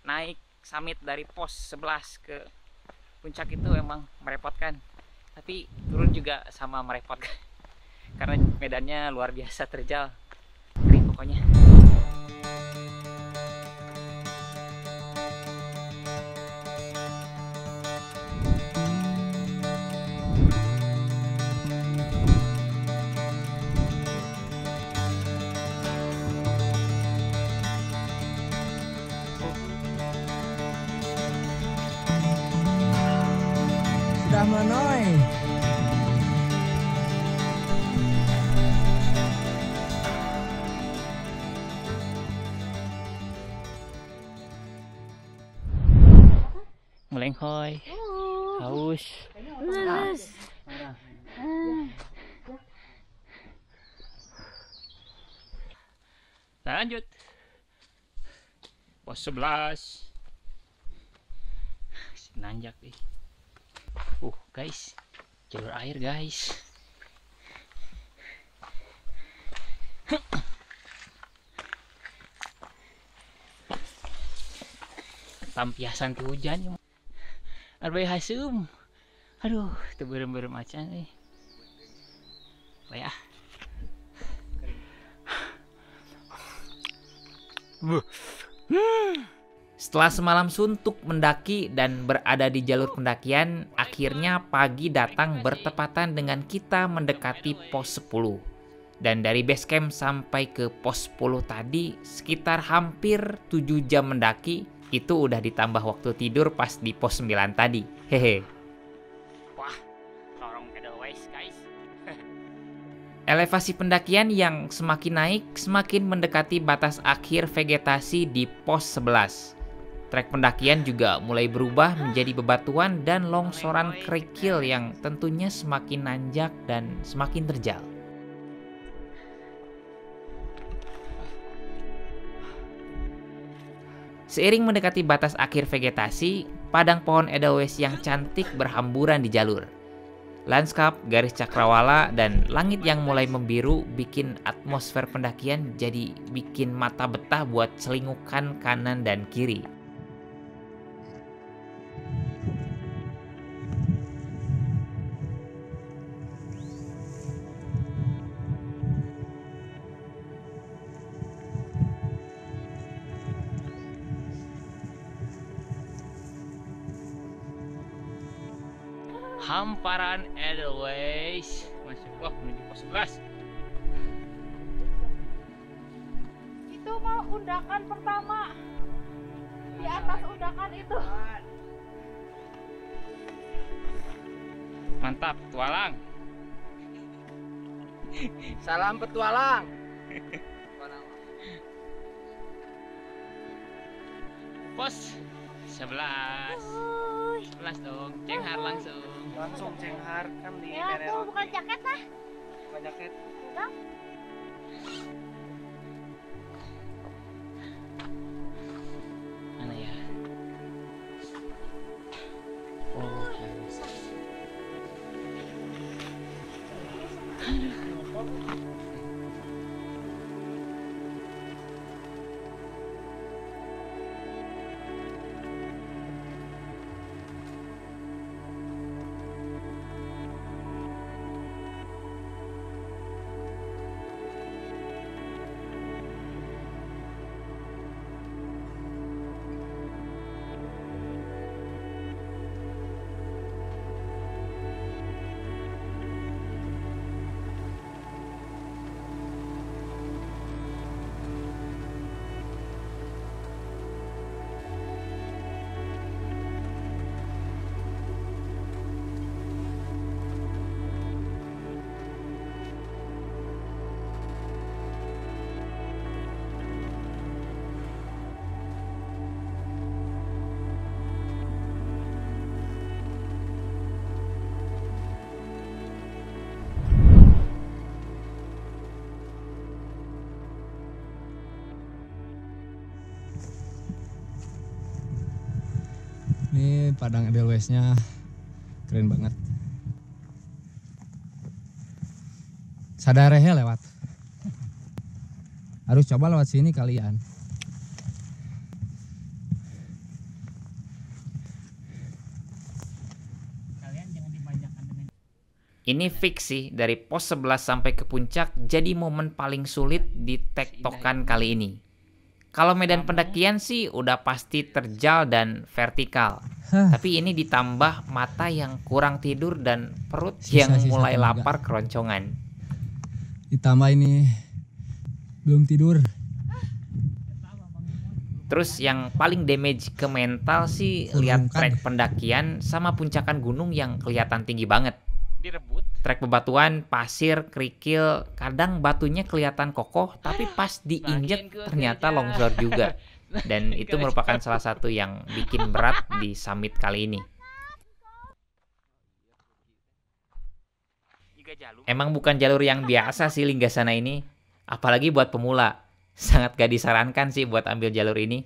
naik summit dari pos 11 ke puncak itu emang merepotkan, tapi turun juga sama merepotkan karena medannya luar biasa terjal, kering pokoknya. Sudah menoy. Melenghoy, haus. Lanjut. Pos 11. Nanjak nih. Guys, jalur air guys. Tampiasan ke hujan. Arbay hasum. Aduh, itu berem-berem acan nih. Bayah. Setelah semalam suntuk mendaki dan berada di jalur pendakian, akhirnya pagi datang bertepatan dengan kita mendekati pos 10. Dan dari base camp sampai ke pos 10 tadi sekitar hampir 7 jam mendaki, itu udah ditambah waktu tidur pas di pos 9 tadi. Hehe. Wah, lorong Edelweiss guys. Elevasi pendakian yang semakin naik semakin mendekati batas akhir vegetasi di pos 11. Trek pendakian juga mulai berubah menjadi bebatuan dan longsoran kerikil yang tentunya semakin nanjak dan semakin terjal. Seiring mendekati batas akhir vegetasi, padang pohon Edelweiss yang cantik berhamburan di jalur. Lanskap, garis cakrawala, dan langit yang mulai membiru bikin atmosfer pendakian jadi bikin mata betah buat selingukan kanan dan kiri. Hamparan Edelweiss. Masuk menuju pos 11. Itu mau undakan pertama. Di atas undakan itu. Mantap, tualang. Salam petualang. Pos 11. 11 dong, cenghar langsung. Langsung cenghar kan di Ya tuh bukan jaket lah. bukan jaket. Udah. Mana ya? Oh, harus. Ini padang Edelweiss-nya keren banget. Sadarehnya lewat. Harus coba lewat sini kalian. Ini fix sih, dari pos 11 sampai ke puncak jadi momen paling sulit di tektokan kali ini. Kalau medan pendakian sih udah pasti terjal dan vertikal. Tapi ini ditambah mata yang kurang tidur dan perut yang mulai lapar keroncongan. Ditambah ini belum tidur. Terus yang paling damage ke mental sih lihat trek pendakian sama puncakan gunung yang kelihatan tinggi banget. Direbut. Trek bebatuan, pasir, kerikil, kadang batunya kelihatan kokoh tapi pas diinjek ternyata longsor juga. Dan itu merupakan salah satu yang bikin berat di summit kali ini. Emang bukan jalur yang biasa sih Linggasana ini, apalagi buat pemula. Sangat gak disarankan sih buat ambil jalur ini.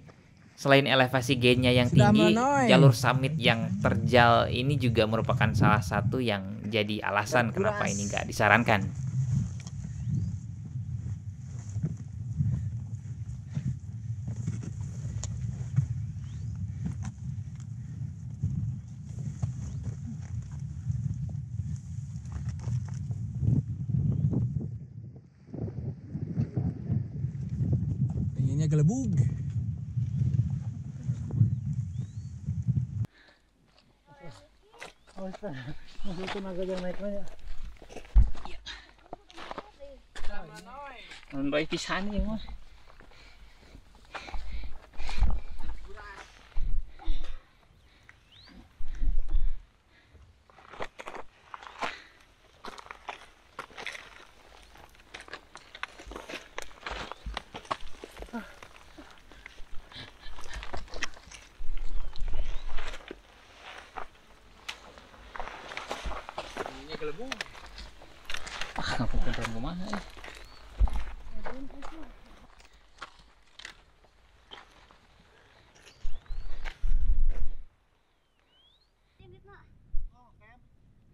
Selain elevasi gainnya yang tinggi, jalur summit yang terjal ini juga merupakan salah satu yang jadi alasan kenapa ini gak disarankan. Pengennya gelebug. Nondoy pisan ya mah. Ngapain ke rumah ya?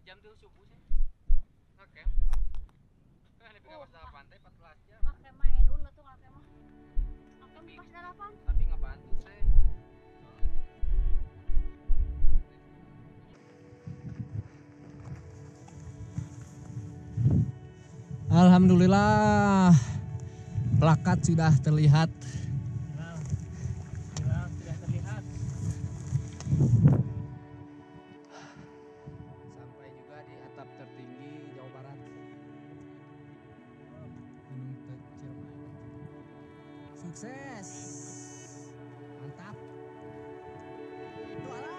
Jam tuh subuh sih. Oke. Kan di pinggir pantai 14 jam. Pakai main dulu tuh pakai mah. Pakai pas dalapan. Tapi nggak bantu saya. Alhamdulillah, plakat sudah terlihat. Sampai juga di atap tertinggi Jawa Barat, Gunung Ciremai. Sukses, mantap. Tualah.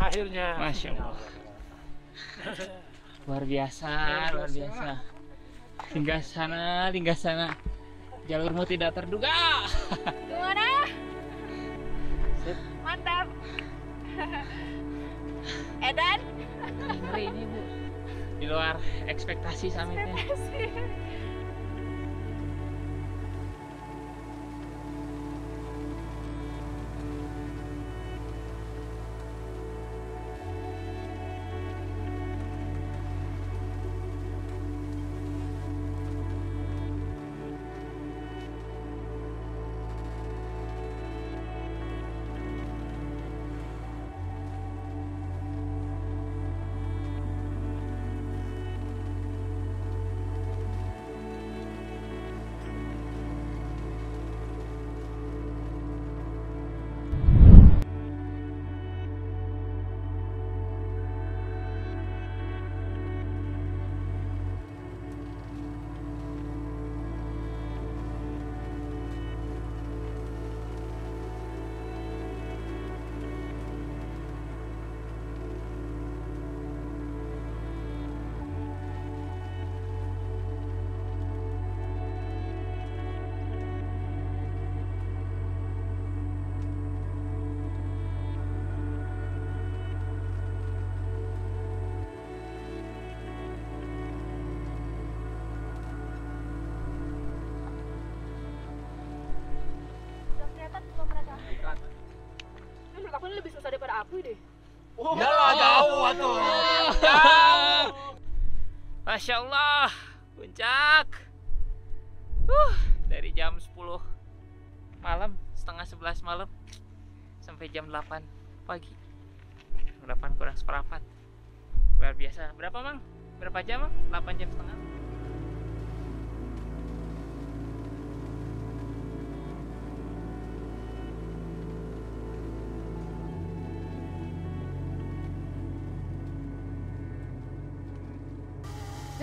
Akhirnya. Masya Allah. Luar biasa, luar biasa. Hingga sana. Jalurmu tidak terduga. Gimana? Mantap. Edan? Ngeri ini Bu. Di luar ekspektasi summitnya. Tapi deh. Ya lah jauh atuh. Masya Allah, puncak. Dari jam 10 malam, setengah 11 malam sampai jam 8 pagi. 8 kurang seperempat. Luar biasa. Berapa, Mang? Berapa jam, Mang? 8 jam setengah.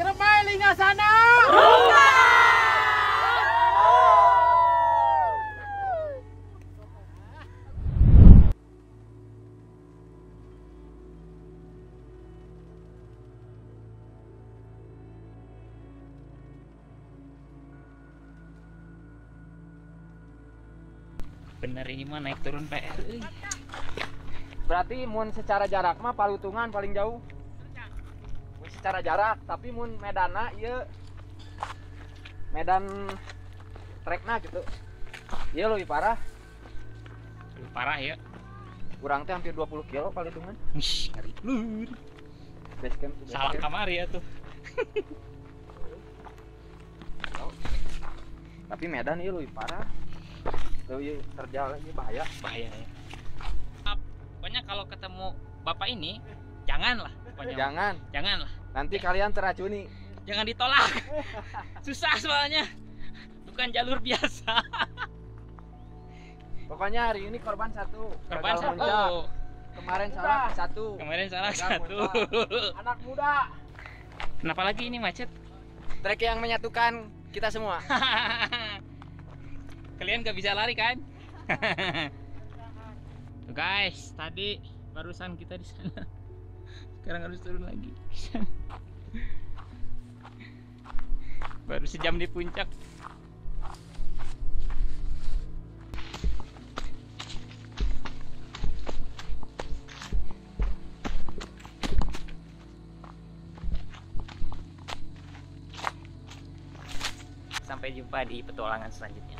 Jeremai linga sana. Bener ini mah naik turun PR. Berarti mun secara jarak mah palutungan paling jauh. Mun secara jarak, tapi mun medana ieu medan trekna gitu. Ieu lebih parah. Lebih parah ya. Kurang teh hampir 20 kilo palutungan. Wih, ngeri. Base camp to base Salah camp. kamar ya tuh. Tapi medan ieu lebih parah. Tuh ieu terjal ieu bahaya. Bahaya ya. Pokoknya kalau ketemu bapak ini janganlah pokoknya. Janganlah. Nanti kalian teracuni. Jangan ditolak. Susah soalnya. Bukan jalur biasa. Pokoknya hari ini korban satu. Korban Gagal satu. muncak. Kemarin salah satu. Kemarin salah Gagal satu. muncak. Anak muda. Kenapa lagi ini macet? Trek yang menyatukan kita semua. Kalian gak bisa lari kan? Tuh guys, tadi barusan kita di sana. Sekarang harus turun lagi. Baru sejam di puncak. Sampai jumpa di petualangan selanjutnya.